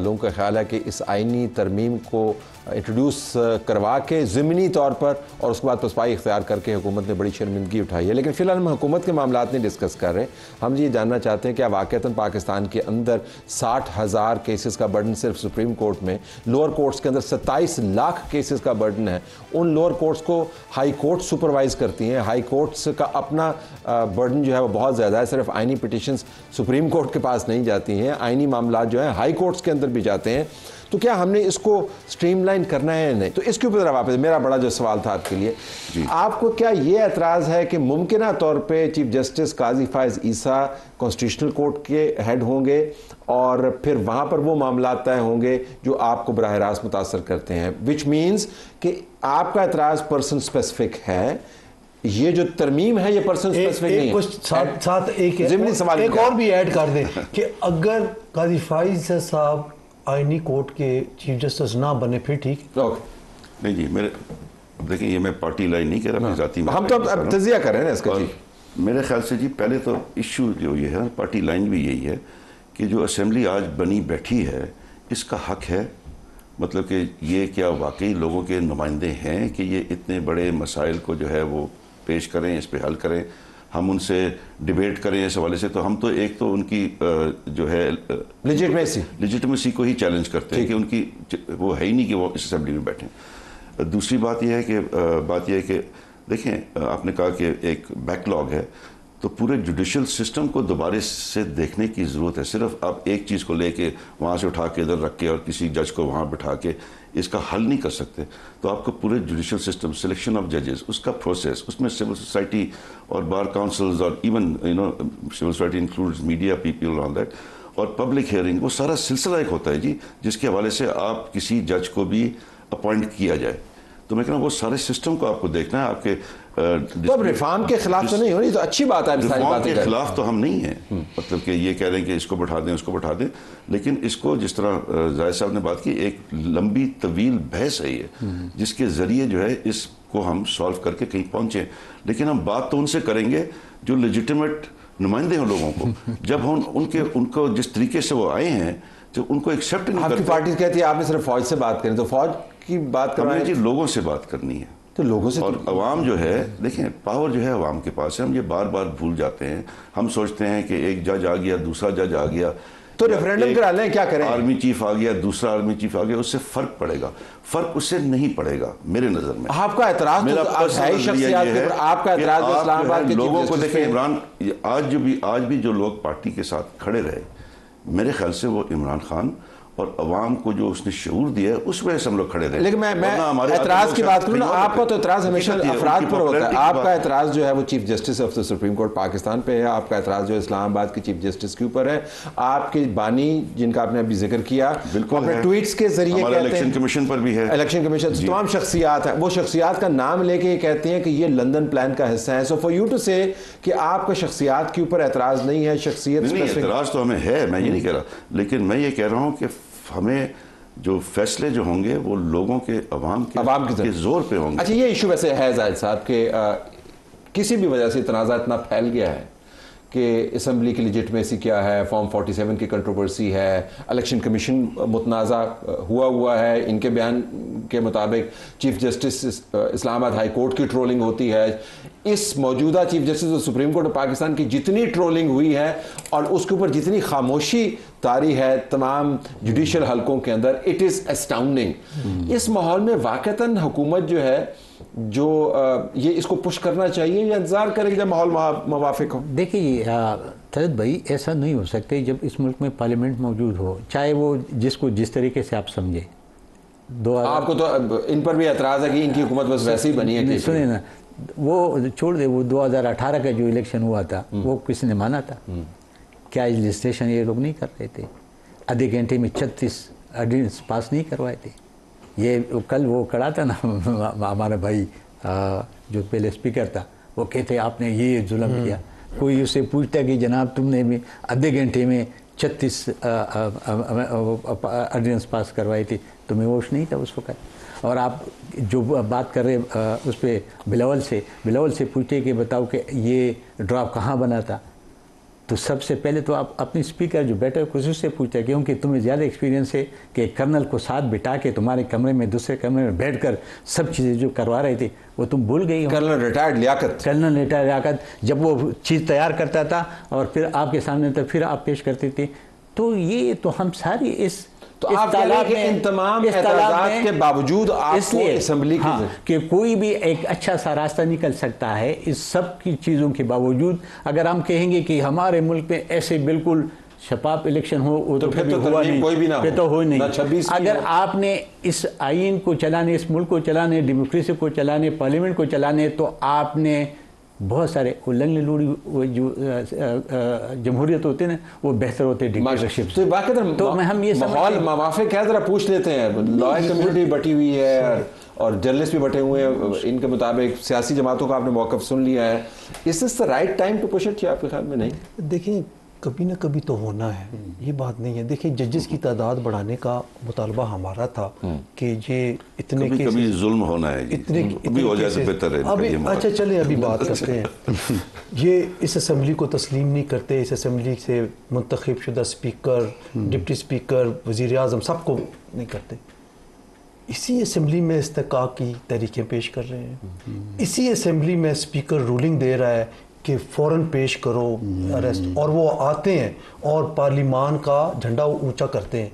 لوگوں کا خیال ہے کہ اس آئینی ترمیم کو انٹروڈیوس کروا کے ضمنی طور پر اور اس کے بعد پسپائی اختیار کر کے حکومت نے بڑی شرمندگی اٹھائی ہے. لیکن فی الحال ہم حکومت کے معاملات نہیں ڈسکس کر رہے, ہم یہ جاننا چاہتے ہیں کہ واقعتاً پاکستان کے اندر 60,000 کیسز کا برڈن صرف سپریم کورٹ میں, لوور کورٹس کے اندر 27 لاکھ کیسز کا برڈن ہے. ان لوور کورٹس کو ہائی کورٹ سپروائز کرتی ہیں. ہائی کورٹس کا اپنا برڈن جو ہے وہ بہت زیادہ ہے, صرف آئینی پٹیشنز سپریم کورٹ کے پاس نہیں جاتی ہیں, آئینی معاملات جو ہیں ہائی کورٹس کے اندر بھی جاتے ہیں. تو کیا ہم نے اس کو سٹریم لائن کرنا ہے یا نہیں؟ تو اس کے اوپر واپس میرا بڑا جو سوال تھا آپ کے لیے, آپ کو کیا یہ اعتراض ہے کہ ممکنہ طور پہ چیف جسٹس قاضی فائز عیسیٰ کانسٹیٹیوشنل کورٹ کے ہیڈ ہوں گے اور پھر وہاں پر وہ معاملات طے ہوں گے جو آپ کو براہ راست متاثر کرتے ہیں, وچ مینز کہ آپ کا اعتراض پرسن اسپیسیفک ہے, یہ جو ترمیم ہے یہ پرسن اسپیسیفک نہیں ہے. ساتھ ایک اور بھی ایڈ کر دیں کہ اگر قاضی فائز صاحب آئینی کورٹ کے چیف جسٹس نہ بنے پھر ٹھیک نہیں جی. دیکھیں یہ میں پارٹی لائن نہیں کہہ رہا, ذاتی ہم تو اب تجزیہ کر رہے ہیں اس کا. میرے خیال سے جی پہلے تو ایشو جو یہ ہے, پارٹی لائن بھی یہی ہے کہ جو اسمبلی آج بنی بیٹھی ہے اس کا حق ہے, مطلب کہ یہ کیا واقعی لوگوں کے نمائندے ہیں کہ یہ اتنے بڑے مسائل کو جو ہے وہ پیش کریں, اس پہ حل کریں, ہم ان سے ڈیبیٹ کریں اس حوالے سے. تو ہم تو ایک تو ان کی جو ہے لیجیٹمیسی کو ہی چیلنج کرتے ہیں کہ ان کی وہ ہے ہی نہیں کہ وہ اس اسمبلی میں بیٹھیں. دوسری بات یہ ہے کہ دیکھیں آپ نے کہا کہ ایک بیک لاگ ہے, تو پورے جوڈیشل سسٹم کو دوبارہ سے دیکھنے کی ضرورت ہے. صرف آپ ایک چیز کو لے کے وہاں سے اٹھا کے ادھر رکھ کے اور کسی جج کو وہاں بٹھا کے اس کا حل نہیں کر سکتے. تو آپ کو پورے جوڈیشل سسٹم, سلیکشن آف ججز, اس کا پروسیس, اس میں سول سوسائٹی اور بار کاؤنسلز اور even civil society includes media people all that, اور پبلک ہیئرنگ, وہ سارا سلسلہ ایک ہوتا ہے جی جس کے حوالے سے آپ کسی جج کو بھی اپوائنٹ کیا جائے. تو میں کہہ رہا ہوں وہ سارے سسٹم کو آپ کو دیکھنا ہے. آپ کے تو اب ریفارم کے خلاف تو نہیں ہونی، تو اچھی بات ہے، ریفارم کے خلاف تو ہم نہیں ہیں، مطلب کہ یہ کہہ رہے ہیں کہ اس کو بٹھا دیں اس کو بٹھا دیں، لیکن اس کو جس طرح زاہد صاحب نے بات کی، ایک لمبی طویل بحث ہے یہ، جس کے ذریعے جو ہے اس کو ہم سالو کر کے کہیں پہنچیں. لیکن ہم بات تو ان سے کریں گے جو لیجیٹیمیٹ نمائندے ہیں لوگوں کو. جب ہم ان کو جس طریقے سے وہ آئے ہیں تو ان کو ایکسیپٹ نہیں کرتے. آپ کی پارٹی کہتی ہے آپ نے صرف فوج سے بات کریں، تو فوج کی بات ہمیں جی لوگوں سے بات کرنی ہے، تو لوگوں سے. اور عوام جو ہے، دیکھیں پاور جو ہے عوام کے پاس ہے، ہم یہ بار بار بھول جاتے ہیں. ہم سوچتے ہیں کہ ایک جج آ گیا، دوسرا جج آ گیا، تو ریفرینڈم کرا لیں، کیا کریں؟ آرمی چیف آ گیا، دوسرا آرمی چیف آ گیا، اس سے فرق پڑے گا. فرق اس سے نہیں پڑے گا میرے نظر میں. آپ کا اعتراض میرا ہے شخصیات کے اوپر، آپ کا اعتراض اسلام آباد کے لوگوں کو دیکھیں. عمران آج بھی جو لوگ پارٹی کے ساتھ کھڑے رہے، میرے خیال سے وہ عمران خان اور عوام کو جو اس نے شعور دیا ہے اس وجہ سے ہم لوگ کھڑے رہے. لیکن میں اعتراض کی بات کروں نا، آپ کا تو اعتراض ہمیشہ افراد پر ہوتا ہے. آپ کا اعتراض جو ہے وہ chief justice of the supreme court Pakistan پہ ہے، آپ کا اعتراض جو ہے اسلام آباد کے چیف جسٹس کے اوپر ہے. آپ کے بانی جن کا آپ نے ابھی ذکر کیا، اپنے ٹویٹس کے ذریعے کہتے ہیں، الیکشن کمیشن پر بھی ہے، الیکشن کمیشن تمام شخصیات ہیں، وہ شخصیات کا نام لے کے یہ کہتے ہیں کہ یہ لندن پلان کا حصہ ہے. سو فار یو ٹو سے کہ آپ کا شخصیات کے اوپر اعتراض نہیں ہے، شخصیت اعتراض تو ہمیں ہے، میں یہ نہیں کہہ رہا، لیکن میں یہ کہہ رہا ہوں کہ ہمیں جو فیصلے جو ہوں گے وہ لوگوں کے عوام کے زور پہ ہوں گے. اچھا، یہ ایشو ویسے ہے زاہد صاحب کہ کسی بھی وجہ سے تنازع اتنا پھیل گیا ہے کہ اسمبلی کی لیجٹمیسی کیا ہے، فارم 47 کی کنٹروورسی ہے، الیکشن کمیشن متنازع ہوا ہے. ان کے بیان کے مطابق چیف جسٹس اسلام آباد ہائی کورٹ کی ٹرولنگ ہوتی ہے. اس موجودہ chief justice of supreme court of Pakistan کی جتنی ٹرولنگ ہوئی ہے اور اس کے اوپر جتنی خاموشی طاری ہے تمام جوڈیشل حلقوں کے اندر، اٹ از اسٹاؤنڈنگ. اس ماحول میں واقعتاً حکومت جو ہے جو یہ اس کو پش کرنا چاہیے یا انتظار کرے جب ماحول موافق ہو؟ دیکھیے طلعت بھائی، ایسا نہیں ہو سکتے جب اس ملک میں پارلیمنٹ موجود ہو، چاہے وہ جس کو جس طریقے سے آپ سمجھے. آپ کو تو ان پر بھی اعتراض ہے کہ ان کی حکومت بس ویسے ہی بنی ہے. سنیں نا، وہ چھوڑ دے، وہ 2018 کا جو الیکشن ہوا تھا وہ کس نے مانا تھا؟ کیا رجسٹریشن یہ لوگ نہیں کر رہے تھے؟ آدھے گھنٹے میں 36 آرڈیننس پاس نہیں کروائے تھے. یہ کل وہ کڑا تھا نا ہمارا بھائی جو پہلے اسپیکر تھا، وہ کہتے آپ نے یہ ظلم کیا. کوئی اس سے پوچھتا کہ جناب تم نے بھی آدھے گھنٹے میں 36 آرڈیننس پاس کروائی تھی، تمہیں ہوش نہیں تھا اس وقت؟ اور آپ جو بات کر رہے اس پہ بلاول سے پوچھتے کہ بتاؤ کہ یہ ڈراپ کہاں بنا تھا، تو سب سے پہلے تو آپ اپنی اسپیکر جو بیٹھے خصوص سے پوچھتے، کیونکہ تمہیں زیادہ ایکسپیرینس ہے کہ کرنل کو ساتھ بٹھا کے تمہارے کمرے میں دوسرے کمرے میں بیٹھ کر سب چیزیں جو کروا رہے تھے وہ تم بھول گئی ہو. کرنل ریٹائرڈ لیاقت جب وہ چیز تیار کرتا تھا اور پھر آپ کے سامنے تک پھر آپ پیش کرتے تھے. تو یہ تو ہم ساری اس آپ ان تمام اعتراضات کے باوجود آپ کو اسمبلی کہ کوئی بھی ایک اچھا سا راستہ نکل سکتا ہے اس سب کی چیزوں کے باوجود. اگر ہم کہیں گے کہ ہمارے ملک میں ایسے بالکل شفاف الیکشن ہو تو پھر ہوا نہیں، پھر تو ہو نہیں. اگر آپ نے اس آئین کو چلانے، اس ملک کو چلانے، ڈیموکریسی کو چلانے، پارلیمنٹ کو چلانے، تو آپ نے بہت سارے لنگڑی لوڑی جو جمہوریت ہوتے ہیں وہ بہتر ہوتے ہیں ڈکٹیٹرشپ. تو ہم یہ ماحول موافق ہے، ذرا پوچھ لیتے ہیں. لائر کمیونٹی بٹی ہوئی ہے اور جرنلسٹ بھی بٹے ہوئے ہیں، ان کے مطابق سیاسی جماعتوں کا آپ نے موقف سن لیا ہے. اس is the right time to push it? آپ کے خیال میں نہیں؟ دیکھیں کبھی نہ کبھی تو ہونا ہے، یہ بات نہیں ہے. دیکھیں ججز کی تعداد بڑھانے کا مطالبہ ہمارا تھا کہ یہ اتنے کبھی ظلم ہونا ہے، اتنی ہو جائے تو بہتر ہے. اچھا چلیں ابھی بات کرتے ہیں. یہ اس اسمبلی کو تسلیم نہیں کرتے، اس اسمبلی سے منتخب شدہ اسپیکر، ڈپٹی اسپیکر، وزیر اعظم سب کو نہیں کرتے. اسی اسمبلی میں استحقاق کی تحریکیں پیش کر رہے ہیں، اسی اسمبلی میں اسپیکر رولنگ دے رہا ہے کہ فوراً پیش کرو اریسٹ، اور وہ آتے ہیں اور پارلیمان کا جھنڈا اونچا کرتے ہیں.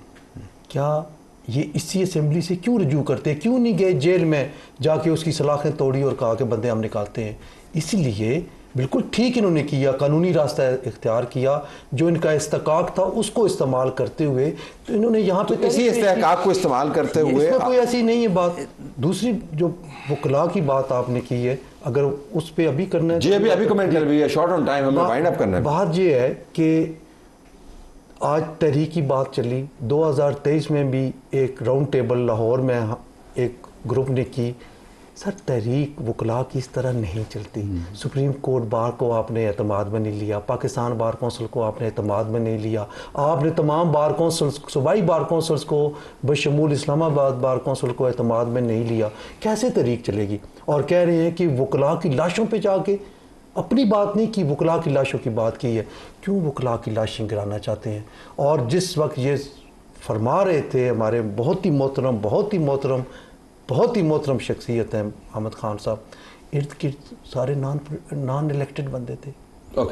کیا یہ اسی اسمبلی سے کیوں رجوع کرتے ہیں؟ کیوں نہیں گئے جیل میں جا کے اس کی سلاخیں توڑی اور کہا کہ بندے ہم نکالتے ہیں؟ اس لیے بالکل ٹھیک انہوں نے کیا، قانونی راستہ اختیار کیا، جو ان کا استحقاق تھا اس کو استعمال کرتے ہوئے. تو انہوں نے یہاں پہ اسی استحقاق کو استعمال کرتے ہوئے، اس میں کوئی ایسی نہیں ہے بات. دوسری جو وکلاء کی بات آپ نے کی ہے، اگر اس پہ ابھی کرنا ہے جی ابھی کمنٹ کر بھی ہے، شارٹ آن ٹائم ہمیں وائنڈ اپ کرنا ہے. بات یہ ہے کہ آج تحریک کی بات چلی، 2023 میں بھی ایک راؤنڈ ٹیبل لاہور میں ایک گروپ نے کی سر تحریک وکلا کی اس طرح نہیں چلتی. سپریم کورٹ بار کو آپ نے اعتماد میں نہیں لیا, پاکستان بار کونسل کو آپ نے اعتماد میں نہیں لیا, آپ نے تمام بار کونسلز, صوبائی بار کونسلز کو بشمول اسلام آباد بار کونسل کو اعتماد میں نہیں لیا. کیسے تحریک چلے گی؟ اور کہہ رہے ہیں کہ وکلا کی لاشوں پہ جا کے اپنی بات نہیں کی, وکلا کی لاشوں کی بات کی ہے. کیوں وکلا کی لاشیں گرانا چاہتے ہیں؟ اور جس وقت یہ فرما رہے تھے ہمارے بہت ہی محترم شخصیت ہیں احمد خان صاحب, ارد گرد سارے نان الیکٹڈ بندے تھے.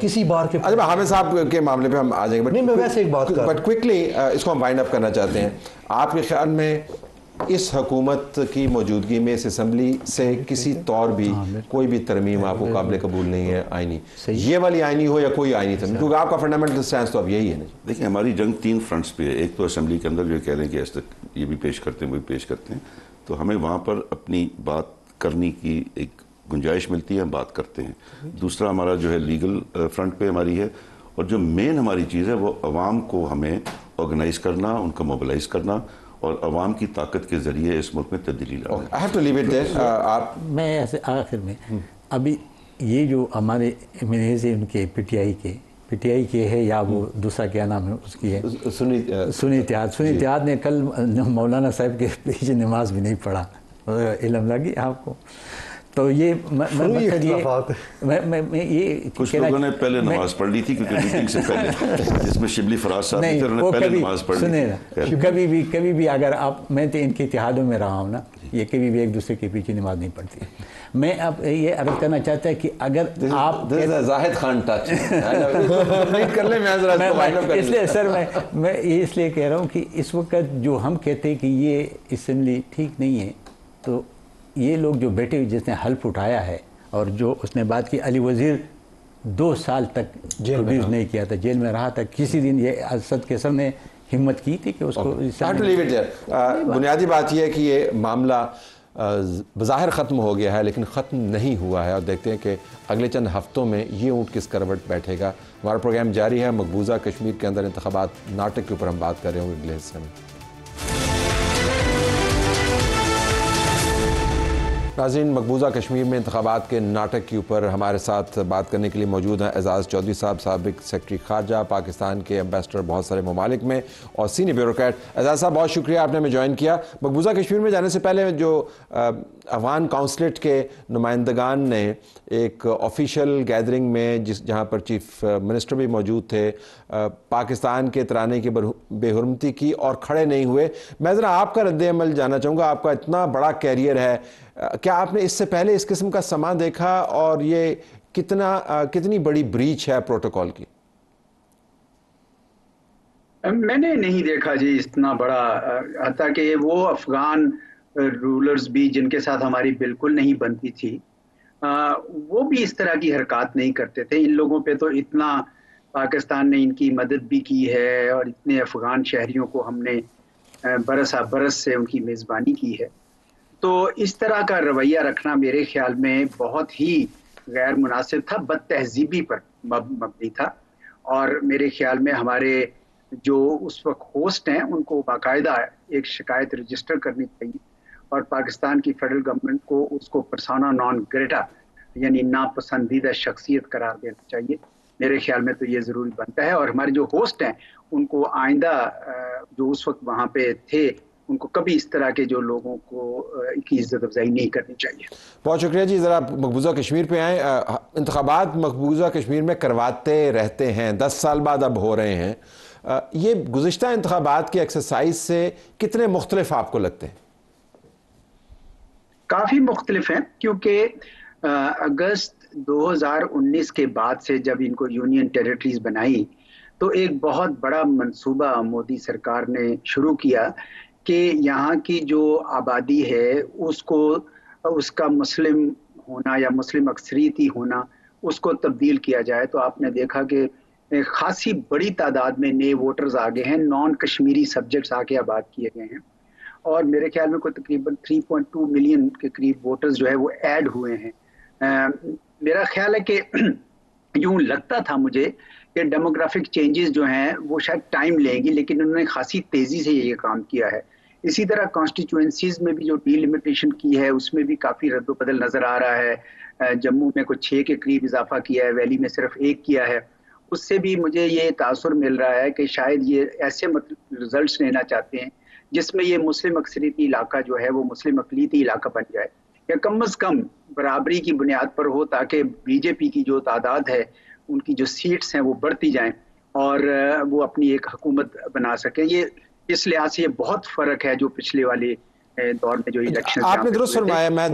کسی بار کے اچھا حامد صاحب کے معاملے پہ ہم آ جائیں گے, نہیں میں ویسے ایک بات کر بٹ کوئکلی اس کو ہم وائنڈ اپ کرنا چاہتے ہیں. آپ کے خیال میں اس حکومت کی موجودگی میں اس اسمبلی سے کسی طور بھی کوئی بھی ترمیم آپ کو قابل قبول نہیں ہے آئینی, یہ والی آئینی ہو یا کوئی آئینی ترمیم, کیونکہ آپ کا فنڈامنٹل سٹینس تو اب یہی ہے. دیکھیں ہماری جنگ 3 فرنٹس پہ ہے. ایک تو اسمبلی کے اندر جو کہہ رہے ہیں کہ اس تک یہ بھی پیش کرتے ہیں وہ بھی پیش کرتے ہیں, تو ہمیں وہاں پر اپنی بات کرنے کی ایک گنجائش ملتی ہے, ہم بات کرتے ہیں. دوسرا ہمارا جو ہے لیگل فرنٹ پہ ہماری ہے, اور جو مین ہماری چیز ہے وہ عوام کو ہمیں آرگنائز کرنا, ان کو موبلائز کرنا اور عوام کی طاقت کے ذریعے اس ملک میں تبدیلی لانا. میں ایسے آخر میں ابھی یہ جو ہمارے ان کے پی ٹی آئی کے ہے یا وہ دوسرا کیا نام ہے اس کی ہے, سنی اتحاد نے کل مولانا صاحب کے پیچھے نماز بھی نہیں پڑھا, علم لگی آپ کو. تو یہ کچھ لوگوں نے پہلے نماز پڑھ لی تھی کیونکہ میٹنگ سے پہلے, جس میں شبلی فراز صاحب تھے, انہوں نے پہلے نماز پڑھ لی. سنیں کبھی بھی اگر آپ, میں تو ان کے اتحادوں میں رہا ہوں نا, یہ کبھی بھی ایک دوسرے کے پیچھے نماز نہیں پڑتی. میں اب یہ عرض کرنا چاہتا ہے کہ اگر آپ زاہد خان ٹچ اس لیے سر میں یہ اس لیے کہہ رہا ہوں کہ اس وقت جو ہم کہتے ہیں کہ یہ اسمبلی ٹھیک نہیں ہے, تو یہ لوگ جو بیٹھے ہوئے جس نے حلف اٹھایا ہے اور جو اس نے بات کی, علی وزیر 2 سال تک پروڈیوس نہیں کیا تھا, جیل میں رہا تھا. کسی دن یہ اسد کیسر نے ہمت کی تھی کہ اس کو بنیادی بات یہ ہے کہ یہ معاملہ بظاہر ختم ہو گیا ہے لیکن ختم نہیں ہوا ہے, اور دیکھتے ہیں کہ اگلے چند ہفتوں میں یہ اونٹ کس کروٹ بیٹھے گا. ہمارا پروگرام جاری ہے. مقبوضہ کشمیر کے اندر انتخابات ناٹک کے اوپر ہم بات کر رہے ہوں گے اگلے حصے میں. ناظرین, مقبوضہ کشمیر میں انتخابات کے ناٹک کے اوپر ہمارے ساتھ بات کرنے کے لیے موجود ہیں اعزاز چودھری صاحب, سابق سیکرٹری خارجہ, پاکستان کے ایمبیسڈر بہت سارے ممالک میں, اور سینئر بیوروکریٹ. اعزاز صاحب بہت شکریہ آپ نے ہمیں جوائن کیا. مقبوضہ کشمیر میں جانے سے پہلے جو افغان کونسلیٹ کے نمائندگان نے ایک آفیشیل گیدرنگ میں جہاں پر چیف منسٹر بھی موجود تھے, پاکستان کے ترانے کی بے حرمتی کی اور کھڑے نہیں ہوئے. میں ذرا آپ کا رد عمل جاننا چاہوں گا. آپ کا اتنا بڑا کیریئر ہے, کیا آپ نے اس سے پہلے اس قسم کا سما دیکھا, اور یہ کتنی بڑی بریچ ہے پروٹوکول کی؟ میں نے نہیں دیکھا جی اتنا بڑا, حتیٰ کہ وہ افغان رولرز بھی جن کے ساتھ ہماری بالکل نہیں بنتی تھی, وہ بھی اس طرح کی حرکات نہیں کرتے تھے. ان لوگوں پہ تو اتنا پاکستان نے ان کی مدد بھی کی ہے, اور اتنے افغان شہریوں کو ہم نے برس سے ان کی میزبانی کی ہے. تو اس طرح کا رویہ رکھنا میرے خیال میں بہت ہی غیر مناسب تھا, بد تہذیبی پر مبنی تھا. اور میرے خیال میں ہمارے جو اس وقت ہوسٹ ہیں ان کو باقاعدہ ایک شکایت رجسٹر کرنی چاہیے, اور پاکستان کی فیڈرل گورنمنٹ کو اس کو پرسونا نان گریٹا یعنی ناپسندیدہ شخصیت قرار دینا چاہیے. میرے خیال میں تو یہ ضروری بنتا ہے, اور ہمارے جو ہوسٹ ہیں ان کو آئندہ جو اس وقت وہاں پہ تھے ان کو کبھی اس طرح کے جو لوگوں کو کی عزت افزائی نہیں کرنی چاہیے. بہت شکریہ جی. ذرا مقبوضہ کشمیر پہ آئیں. انتخابات مقبوضہ کشمیر میں کرواتے رہتے ہیں, 10 سال بعد اب ہو رہے ہیں. یہ گزشتہ انتخابات کے ایکسرسائز سے کتنے مختلف آپ کو لگتے ہیں؟ کافی مختلف ہیں, کیونکہ اگست 2019 کے بعد سے جب ان کو یونین ٹیریٹریز بنائی تو ایک بہت بڑا منصوبہ مودی سرکار نے شروع کیا کہ یہاں کی جو آبادی ہے اس کا مسلم ہونا یا مسلم اکثریتی ہونا اس کو تبدیل کیا جائے. تو آپ نے دیکھا کہ خاصی بڑی تعداد میں نئے ووٹرز آ گئے ہیں, نان کشمیری سبجیکٹس آ کے آباد کیے گئے ہیں, اور میرے خیال میں کوئی تقریباً 3.2 ملین کے قریب ووٹرز جو ہے وہ ایڈ ہوئے ہیں. میرا خیال ہے کہ یوں لگتا تھا مجھے کہ ڈیموگرافک چینجز جو ہیں وہ شاید ٹائم لیں گی, لیکن انہوں نے خاصی تیزی سے یہ کام کیا ہے. اسی طرح کانسٹیچوئنسیز میں بھی جو ڈی لمیٹیشن کی ہے اس میں بھی کافی رد و بدل نظر آ رہا ہے. جموں میں کچھ 6 کے قریب اضافہ کیا ہے, ویلی میں صرف 1 کیا ہے. اس سے بھی مجھے یہ تاثر مل رہا ہے کہ شاید یہ ایسے رزلٹس لینا چاہتے ہیں جس میں یہ مسلم اکثریتی علاقہ جو ہے وہ مسلم اقلیتی علاقہ بن جائے, یا کم از کم برابری کی بنیاد پر ہو, تاکہ بی جے پی کی جو تعداد ہے, ان کی جو سیٹس ہیں وہ بڑھتی جائیں اور وہ اپنی ایک حکومت بنا سکیں. یہ اس لحاظ سے یہ بہت فرق ہے جو پچھلے والے دور میں جو الیکشن. آپ نے درست فرمایا. میں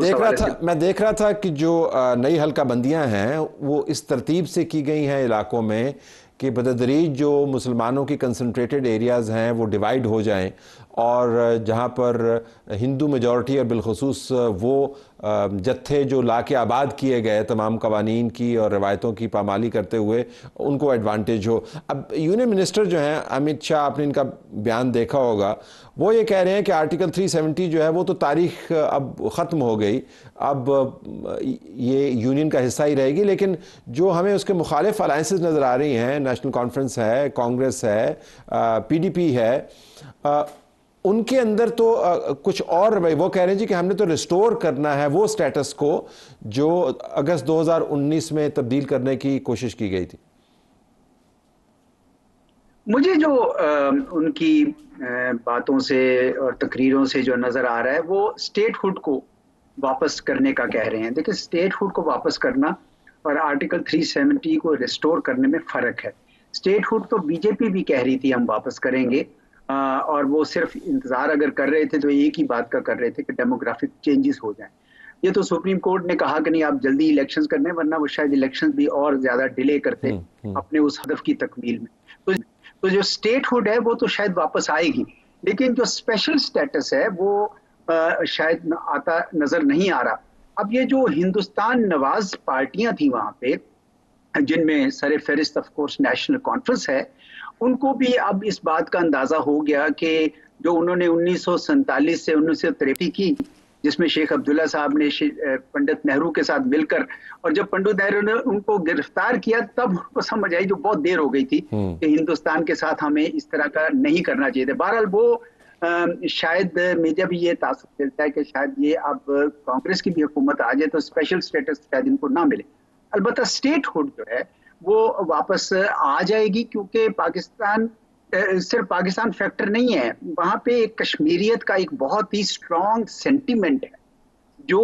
دیکھ رہا تھا کہ جو نئی حلقہ بندیاں ہیں وہ اس ترتیب سے کی گئی ہیں علاقوں میں کہ بتدریج جو مسلمانوں کی کنسنٹریٹڈ ایریاز ہیں وہ ڈیوائیڈ ہو جائیں, اور جہاں پر ہندو میجورٹی اور بالخصوص وہ جتھے جو لا کے آباد کیے گئے تمام قوانین کی اور روایتوں کی پامالی کرتے ہوئے, ان کو ایڈوانٹیج ہو. اب یونین منسٹر جو ہیں امت شاہ, آپ نے ان کا بیان دیکھا ہوگا, وہ یہ کہہ رہے ہیں کہ آرٹیکل 370 جو ہے وہ تو تاریخ اب ختم ہو گئی, اب یہ یونین کا حصہ ہی رہے گی, لیکن جو ہمیں اس کے مخالف الائنسز نظر آ رہی ہیں, نیشنل کانفرنس ہے, کانگریس ہے, پی ڈی پی ہے, ان کے اندر تو کچھ اور وہ کہہ رہے ہیں جی کہ ہم نے تو ریسٹور کرنا ہے وہ سٹیٹس کو جو اگست 2019 میں تبدیل کرنے کی کوشش کی گئی تھی. مجھے جو ان کی باتوں سے اور تقریروں سے جو نظر آ رہا ہے وہ اسٹیٹ ہوڈ کو واپس کرنے کا کہہ رہے ہیں. دیکھیں, اسٹیٹ ہوڈ کو واپس کرنا اور آرٹیکل 370 کو ریسٹور کرنے میں فرق ہے. اسٹیٹ ہوڈ تو بی جے پی بھی کہہ رہی تھی ہم واپس کریں گے, اور وہ صرف انتظار اگر کر رہے تھے تو ایک ہی بات کا کر رہے تھے کہ ڈیموگرافک چینجز ہو جائیں. یہ تو سپریم کورٹ نے کہا کہ نہیں آپ جلدی الیکشنز کرنے, ورنہ وہ شاید الیکشنز بھی اور زیادہ ڈیلے کرتے اپنے اس ہدف کی تکمیل میں. تو جو اسٹیٹ ہوڈ ہے وہ تو شاید واپس آئے گی, لیکن جو اسپیشل سٹیٹس ہے وہ شاید آتا نظر نہیں آ رہا. اب یہ جو ہندوستان نواز پارٹیاں تھیں وہاں پہ, جن میں سر فہرست آف کورس نیشنل کانفرنس ہے, ان کو بھی اب اس بات کا اندازہ ہو گیا کہ جو انہوں نے 1947 سے 1963 کی, جس میں شیخ عبداللہ صاحب نے پنڈت نہرو کے ساتھ مل کر, اور جب پنڈت نہرو نے ان کو گرفتار کیا تب ان کو سمجھ آئی, جو بہت دیر ہو گئی تھی, کہ ہندوستان کے ساتھ ہمیں اس طرح کا نہیں کرنا چاہیے تھا. بہرحال وہ شاید مجھے بھی یہ تاثر ملتا ہے کہ شاید یہ اب کانگریس کی بھی حکومت آ جائے تو اسپیشل سٹیٹس شاید ان کو نہ ملے. البتہ اسٹیٹ ہوڈ جو ہے وہ واپس آ جائے گی, کیونکہ پاکستان صرف پاکستان فیکٹر نہیں ہے, وہاں پہ ایک کشمیریت کا ایک بہت ہی اسٹرانگ سینٹیمنٹ ہے جو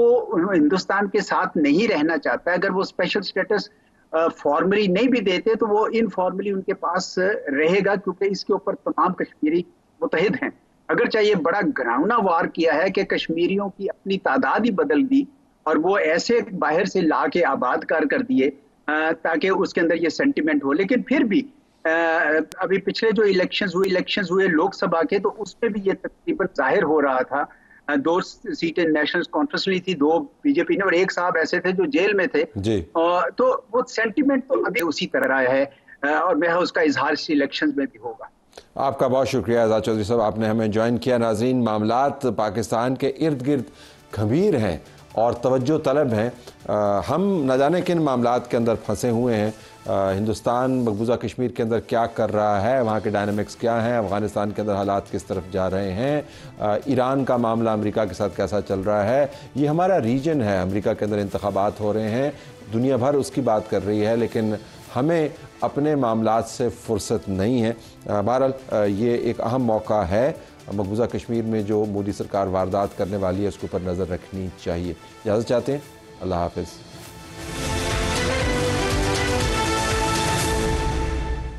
ہندوستان کے ساتھ نہیں رہنا چاہتا ہے. اگر وہ اسپیشل سٹیٹس فارملی نہیں بھی دیتے تو وہ انفارملی ان کے پاس رہے گا, کیونکہ اس کے اوپر تمام کشمیری متحد ہیں. اگرچہ یہ بڑا گراؤنڈا وار کیا ہے کہ کشمیریوں کی اپنی تعداد ہی بدل دی اور وہ ایسے باہر سے لا کے آباد کر دیے تاکہ اس کے اندر یہ سینٹیمنٹ ہو, لیکن پھر بھی ابھی پچھلے جو الیکشنز ہوئے لوک سبھا کے, تو اس میں بھی یہ تقریباً ظاہر ہو رہا تھا. 2 سیٹیں نیشنل کانفرنس لی تھی, 2 بی جے پی نے, اور 1 صاحب ایسے تھے جو جیل میں تھے جی. تو وہ سینٹیمنٹ تو ابھی اسی طرح ہے, اور میں اس کا اظہار اس الیکشنز میں بھی ہوگا. آپ کا بہت شکریہ آزاد چودھری صاحب, آپ نے ہمیں جوائن کیا. ناظرین, معاملات پاکستان کے ارد گرد گھمیر ہیں اور توجہ طلب ہیں. ہم نہ جانے کن معاملات کے اندر پھنسے ہوئے ہیں. ہندوستان مقبوضہ کشمیر کے اندر کیا کر رہا ہے, وہاں کے ڈائنامکس کیا ہیں, افغانستان کے اندر حالات کس طرف جا رہے ہیں, ایران کا معاملہ امریکہ کے ساتھ کیسا چل رہا ہے. یہ ہمارا ریجن ہے, امریکہ کے اندر انتخابات ہو رہے ہیں, دنیا بھر اس کی بات کر رہی ہے, لیکن ہمیں اپنے معاملات سے فرصت نہیں ہے. بہرحال یہ ایک اہم موقع ہے, مقبوضہ کشمیر میں جو مودی سرکار واردات کرنے والی ہے اس کے اوپر نظر رکھنی چاہیے. اجازت چاہتے ہیں, اللہ حافظ.